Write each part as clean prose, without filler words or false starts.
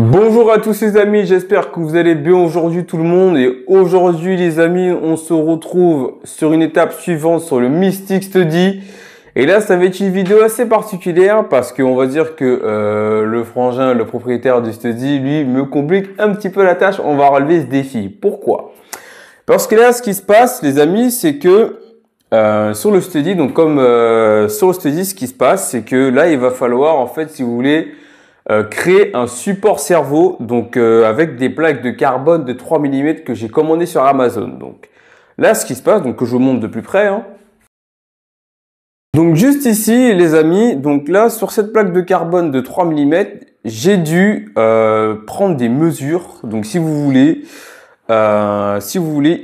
Bonjour à tous les amis, j'espère que vous allez bien aujourd'hui tout le monde. Et aujourd'hui les amis, on se retrouve sur une étape suivante sur le Mystic Study. Et là ça va être une vidéo assez particulière parce qu'on va dire que le frangin, le propriétaire du study, lui me complique un petit peu la tâche. On va relever ce défi. Pourquoi? Parce que là ce qui se passe les amis, c'est que sur le study, donc comme sur le study, ce qui se passe, c'est que là il va falloir en fait, si vous voulez, créer un support cerveau, donc avec des plaques de carbone de 3 mm que j'ai commandé sur Amazon. Donc là, ce qui se passe, donc que je vous montre de plus près. Donc juste ici, les amis, donc là sur cette plaque de carbone de 3 mm, j'ai dû prendre des mesures. Donc si vous voulez,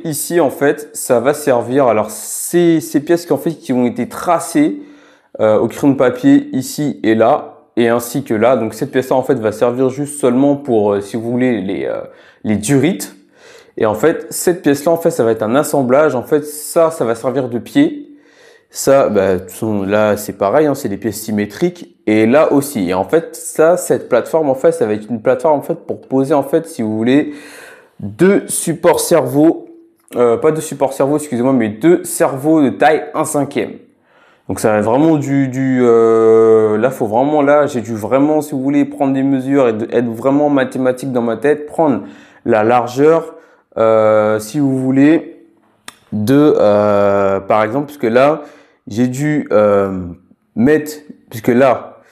ici en fait, ça va servir. Alors ces pièces qui ont été tracées au crayon de papier ici et là. Et ainsi que là, donc cette pièce-là en fait va servir juste seulement pour, si vous voulez, les durites. Et en fait, cette pièce-là en fait, ça va être un assemblage. En fait, ça va servir de pied. Ça, là c'est pareil, c'est des pièces symétriques. Et là aussi. Et en fait, cette plateforme en fait, ça va être une plateforme en fait pour poser en fait, si vous voulez, deux supports cerveaux, pas deux supports cerveaux, excusez-moi, mais deux cerveaux de taille 1/5. Donc ça va être vraiment là j'ai dû vraiment, si vous voulez, prendre des mesures et être vraiment mathématique dans ma tête, prendre la largeur, si vous voulez, par exemple, puisque là j'ai dû puisque là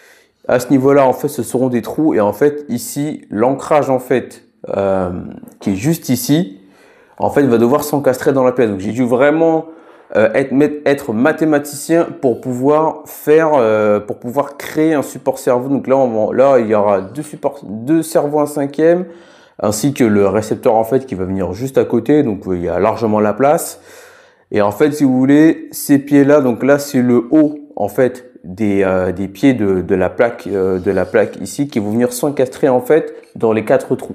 à ce niveau-là en fait ce seront des trous et en fait ici l'ancrage en fait qui est juste ici en fait va devoir s'encastrer dans la pièce. Donc j'ai dû vraiment être mathématicien pour pouvoir créer un support cerveau. Donc là, il y aura deux cerveaux 1/5 ainsi que le récepteur en fait qui va venir juste à côté. Donc il y a largement la place. Et en fait, si vous voulez, ces pieds-là, donc là c'est le haut en fait des pieds de la plaque ici qui vont venir s'encastrer en fait dans les 4 trous.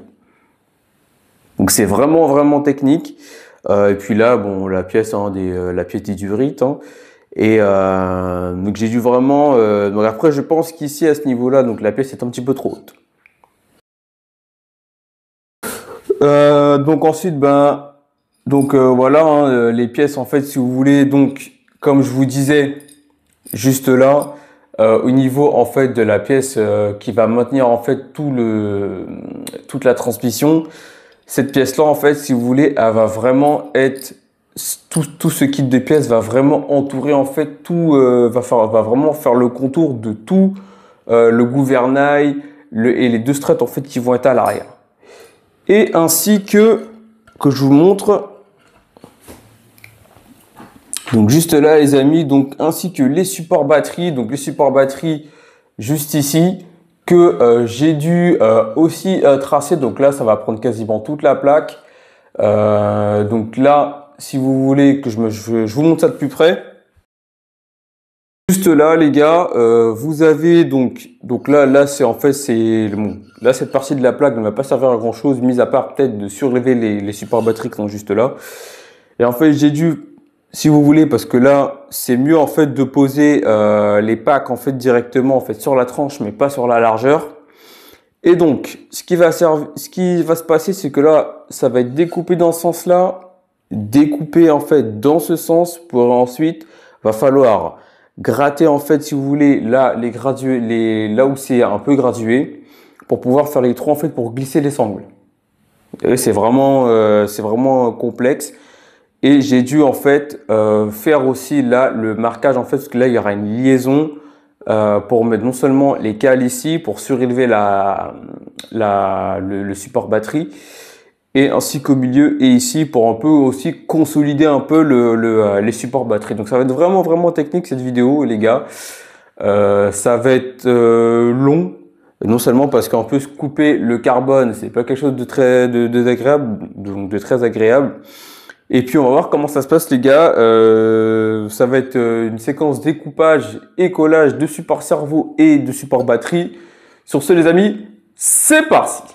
Donc c'est vraiment technique. Et puis là, bon, la pièce des durites. Et donc j'ai dû vraiment. Donc après, je pense qu'ici à ce niveau-là, donc la pièce est un petit peu trop haute. Donc ensuite, voilà, les pièces en fait, si vous voulez, donc comme je vous disais, juste là, au niveau en fait de la pièce qui va maintenir en fait toute la transmission. Cette pièce-là, en fait, si vous voulez, elle va vraiment être tout ce kit de pièces va vraiment entourer en fait tout, va vraiment faire le contour de tout le gouvernail et les deux struts en fait qui vont être à l'arrière. Et ainsi que je vous montre. Donc juste là, les amis, donc ainsi que les supports batterie, donc les supports batterie juste ici. Que j'ai dû aussi tracer, donc là ça va prendre quasiment toute la plaque. Donc là, si vous voulez que je vous montre ça de plus près. Juste là les gars, vous avez donc là c'est en fait là cette partie de la plaque ne va pas servir à grand chose, mis à part peut-être de surélever les supports batterie qui sont juste là. Et en fait j'ai dû, si vous voulez, parce que là c'est mieux en fait de poser les packs en fait directement en fait sur la tranche mais pas sur la largeur. Et donc ce qui va se passer, c'est que là ça va être découpé dans ce sens là, découpé en fait dans ce sens, pour ensuite va falloir gratter en fait, si vous voulez, là là où c'est un peu gradué pour pouvoir faire les trous en fait pour glisser les sangles. C'est vraiment complexe. Et j'ai dû en fait faire aussi là le marquage en fait, parce que là il y aura une liaison pour mettre non seulement les cales ici pour surélever le support batterie, et ainsi qu'au milieu et ici pour un peu aussi consolider un peu les supports batterie. Donc ça va être vraiment technique cette vidéo les gars. Ça va être long. Non seulement parce qu'en plus couper le carbone c'est pas quelque chose de très agréable. Et puis on va voir comment ça se passe les gars. Ça va être une séquence découpage et collage de support cerveau et de support batterie. Sur ce les amis, c'est parti.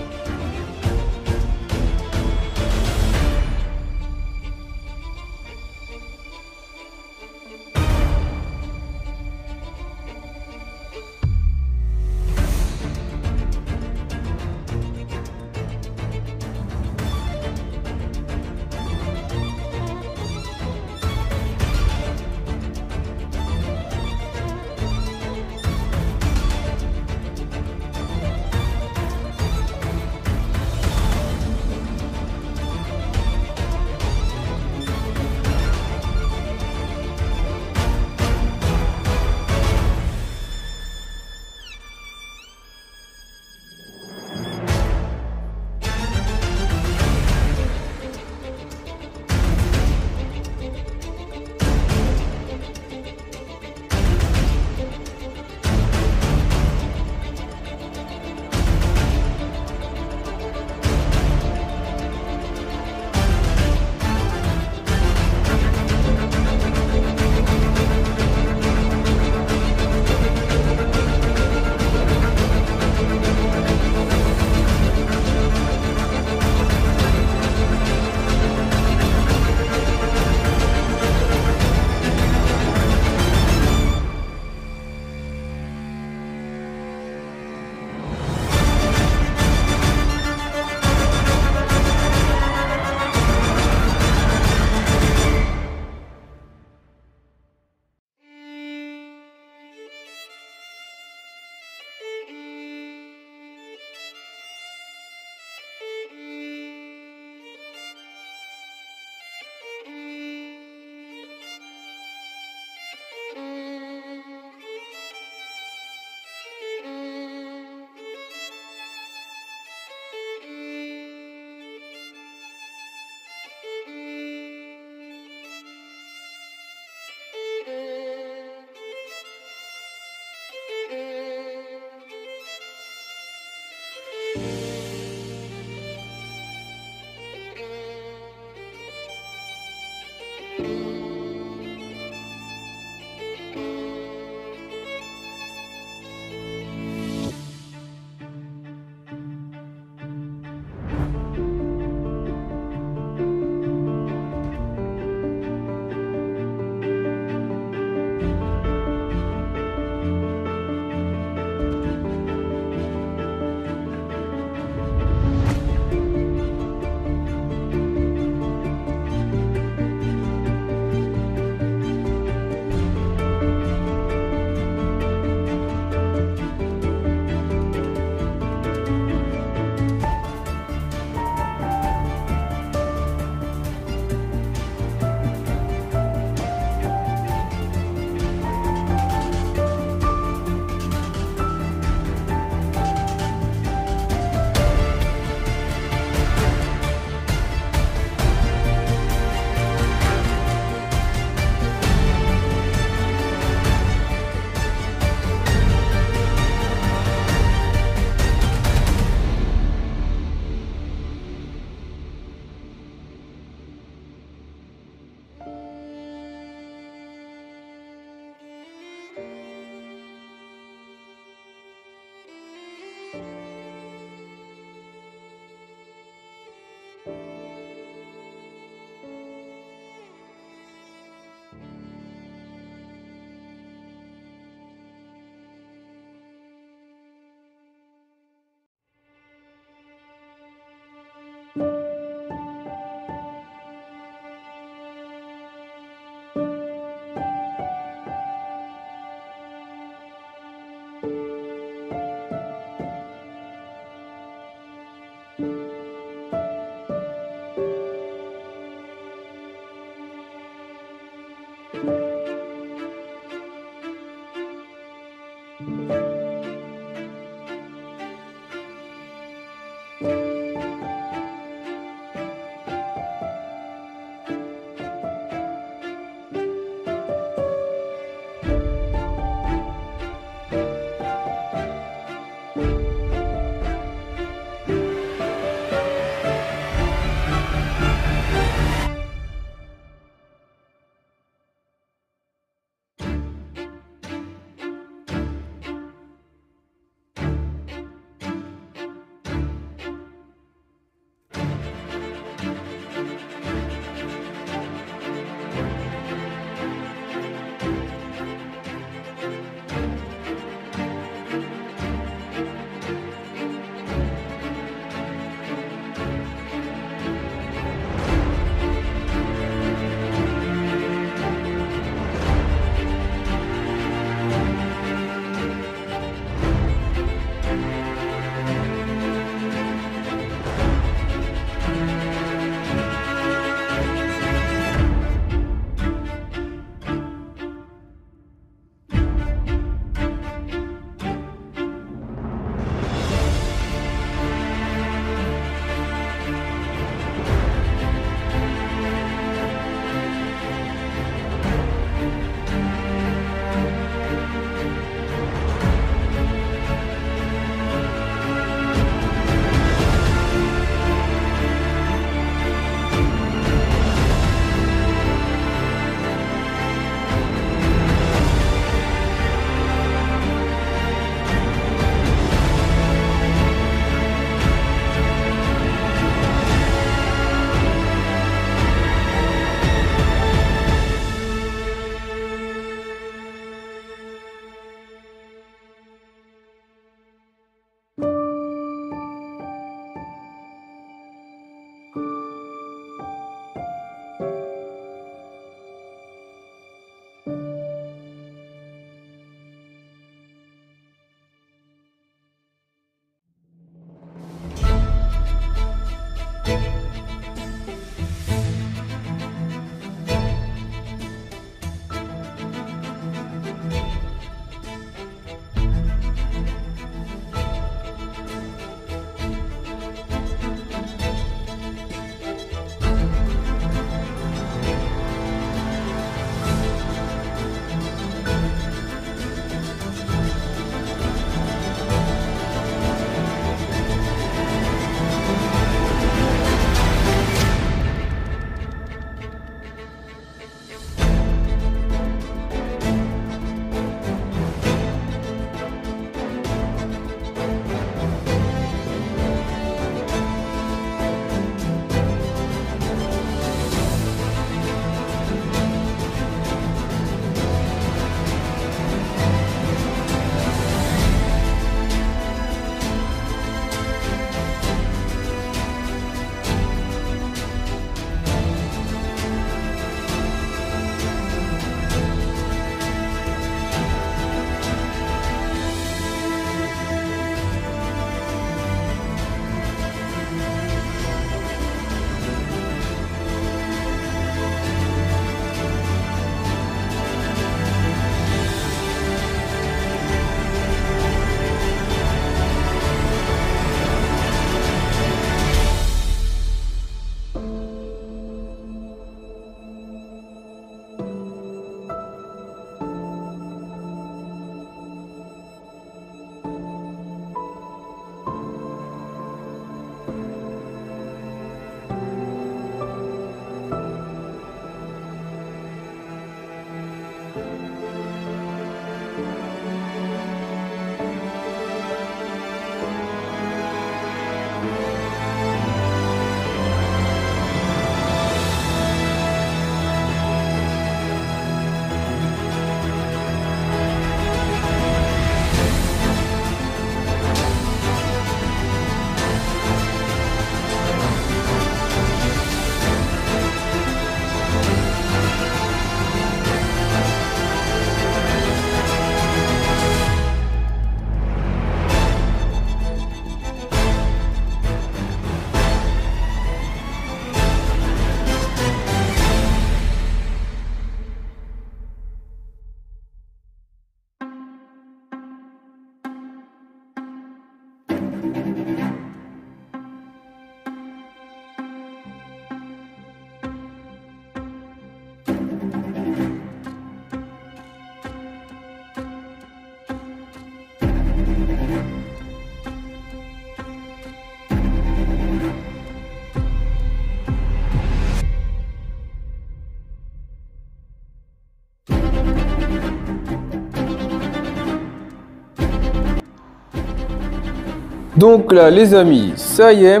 Donc là les amis, ça y est,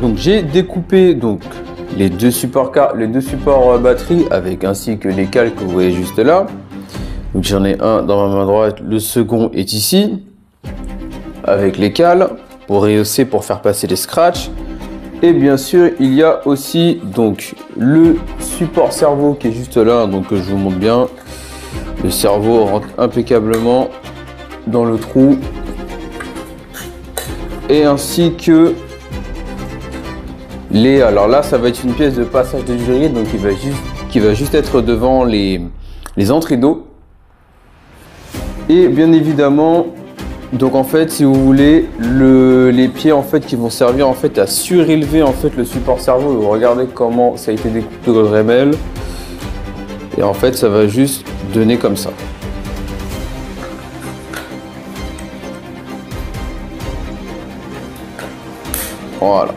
donc j'ai découpé donc les deux supports batterie avec ainsi que les cales que vous voyez juste là. Donc j'en ai un dans ma main droite, le second est ici avec les cales pour rehausser, pour faire passer les scratchs. Et bien sûr il y a aussi donc le support cerveau qui est juste là, donc je vous montre bien. Le cerveau rentre impeccablement dans le trou. Et ainsi que les... Alors là, ça va être une pièce de passage de durée, donc qui va juste être devant les entrées d'eau. Et bien évidemment, donc en fait, si vous voulez, les pieds en fait qui vont servir en fait à surélever en fait le support cerveau. Vous regardez comment ça a été découpé au Dremel. Et en fait, ça va juste donner comme ça. Voilà.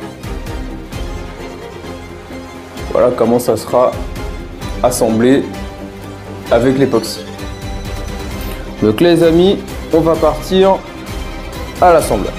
Voilà comment ça sera assemblé avec l'époxy. Donc les amis, on va partir à l'assemblage.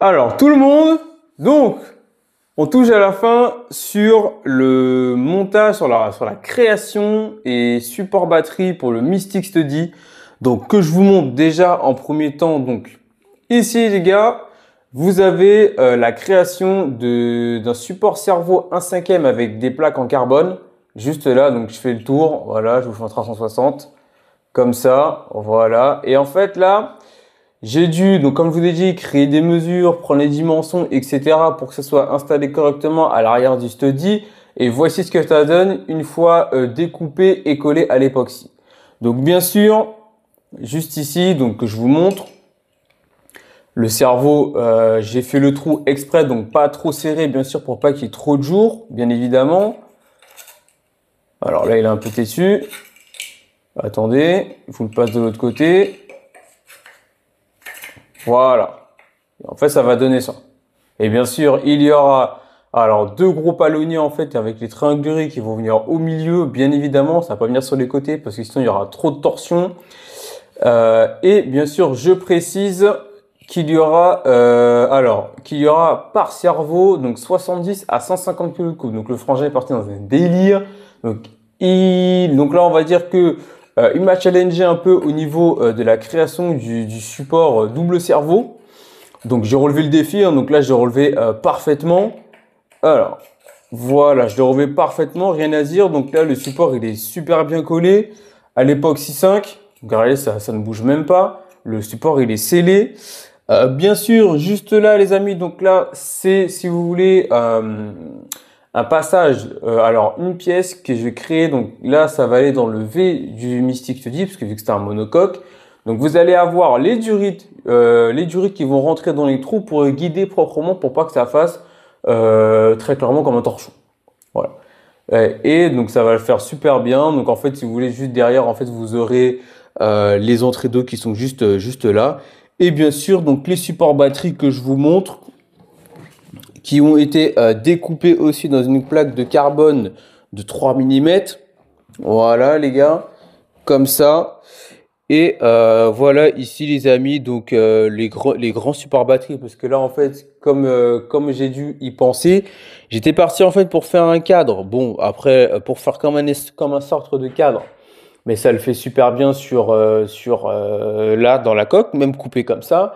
Alors, tout le monde, donc, on touche à la fin sur le montage, sur la création et support batterie pour le Mystic Study. Donc, que je vous montre déjà en premier temps. Donc, ici, les gars, vous avez la création d'un support cerveau 1/5 avec des plaques en carbone. Juste là, donc je fais le tour. Voilà, je vous fais un 360. Comme ça, voilà. Et en fait, là, j'ai dû, donc comme je vous ai dit, créer des mesures, prendre les dimensions, etc. pour que ça soit installé correctement à l'arrière du study. Et voici ce que ça donne une fois découpé et collé à l'époxy. Donc bien sûr, juste ici, donc que je vous montre, le cerveau, j'ai fait le trou exprès, donc pas trop serré, bien sûr, pour pas qu'il y ait trop de jours, bien évidemment. Alors là, il est un peu têtu. Attendez, je vous le passe de l'autre côté. Voilà. Et en fait, ça va donner ça. Et bien sûr, il y aura alors deux gros palonniers en fait avec les triangles qui vont venir au milieu, bien évidemment. Ça va pas venir sur les côtés parce que sinon il y aura trop de torsion. Et bien sûr, je précise qu'il y aura par cerveau donc 70 à 150 kg de coupe. Donc le frangin est parti dans un délire. Donc là, on va dire que il m'a challengé un peu au niveau de la création du support double cerveau. Donc j'ai relevé le défi, hein. Donc là j'ai relevé parfaitement. Alors voilà, je l'ai relevé parfaitement, rien à dire. Donc là le support il est super bien collé à l'époxy 5. Donc regardez, ça ne bouge même pas. Le support il est scellé. Bien sûr, juste là les amis, donc là c'est si vous voulez un passage, alors une pièce que je vais créer, donc là ça va aller dans le V du Mystic Study, parce que vu que c'est un monocoque, donc vous allez avoir les durites qui vont rentrer dans les trous pour guider proprement, pour pas que ça fasse très clairement comme un torchon. Voilà. Et donc ça va le faire super bien. Donc en fait, si vous voulez, juste derrière, en fait, vous aurez les entrées d'eau qui sont juste là. Et bien sûr, donc les supports batterie que je vous montre, qui ont été découpés aussi dans une plaque de carbone de 3 mm. Voilà les gars, comme ça. Et voilà ici les amis, donc les grands supports batterie, parce que là en fait, comme j'ai dû y penser, j'étais parti en fait pour faire un cadre. Bon, après, pour faire comme un sorte de cadre, mais ça le fait super bien là dans la coque, même coupé comme ça.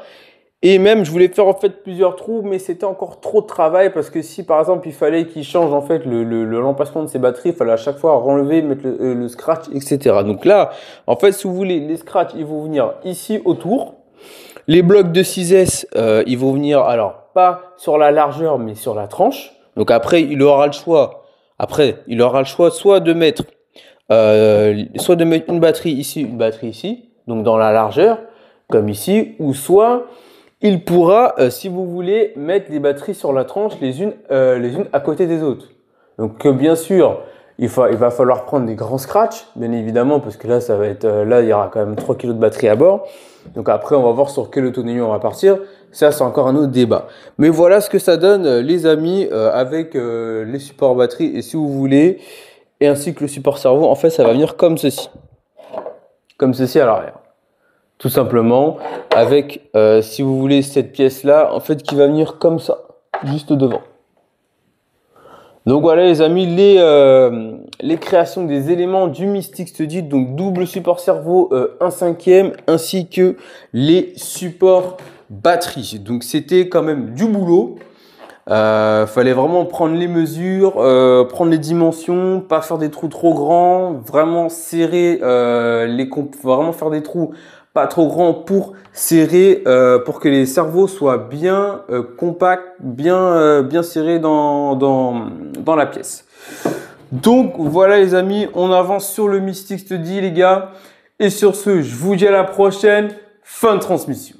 Et même, je voulais faire en fait plusieurs trous, mais c'était encore trop de travail parce que si par exemple il fallait qu'il change en fait l'emplacement de ses batteries, il fallait à chaque fois renlever, mettre le scratch, etc. Donc là, en fait, si vous voulez, les scratchs, ils vont venir ici autour. Les blocs de 6S, ils vont venir, alors pas sur la largeur, mais sur la tranche. Donc après, il aura le choix. Soit de mettre une batterie ici, donc dans la largeur, comme ici, ou soit il pourra, si vous voulez, mettre les batteries sur la tranche les unes à côté des autres. Donc bien sûr, il va falloir prendre des grands scratchs, bien évidemment, parce que là, ça va être, là, il y aura quand même 3 kg de batterie à bord. Donc après, on va voir sur quelle autonomie on va partir. Ça, c'est encore un autre débat. Mais voilà ce que ça donne, les amis, avec les supports batterie. Et si vous voulez, et ainsi que le support cerveau, en fait, ça va venir comme ceci. Comme ceci à l'arrière. Tout simplement, avec, si vous voulez, cette pièce-là, en fait, qui va venir comme ça, juste devant. Donc voilà les amis, les créations des éléments du Mystic Study, donc double support cerveau 1/5, ainsi que les supports batterie. Donc c'était quand même du boulot. Fallait vraiment prendre les mesures, prendre les dimensions, pas faire des trous trop grands, vraiment serrer vraiment faire des trous pas trop grands pour serrer, pour que les cerveaux soient bien compacts, bien serrés dans la pièce. Donc voilà les amis, on avance sur le Mystic Study les gars. Et sur ce, je vous dis à la prochaine. Fin de transmission.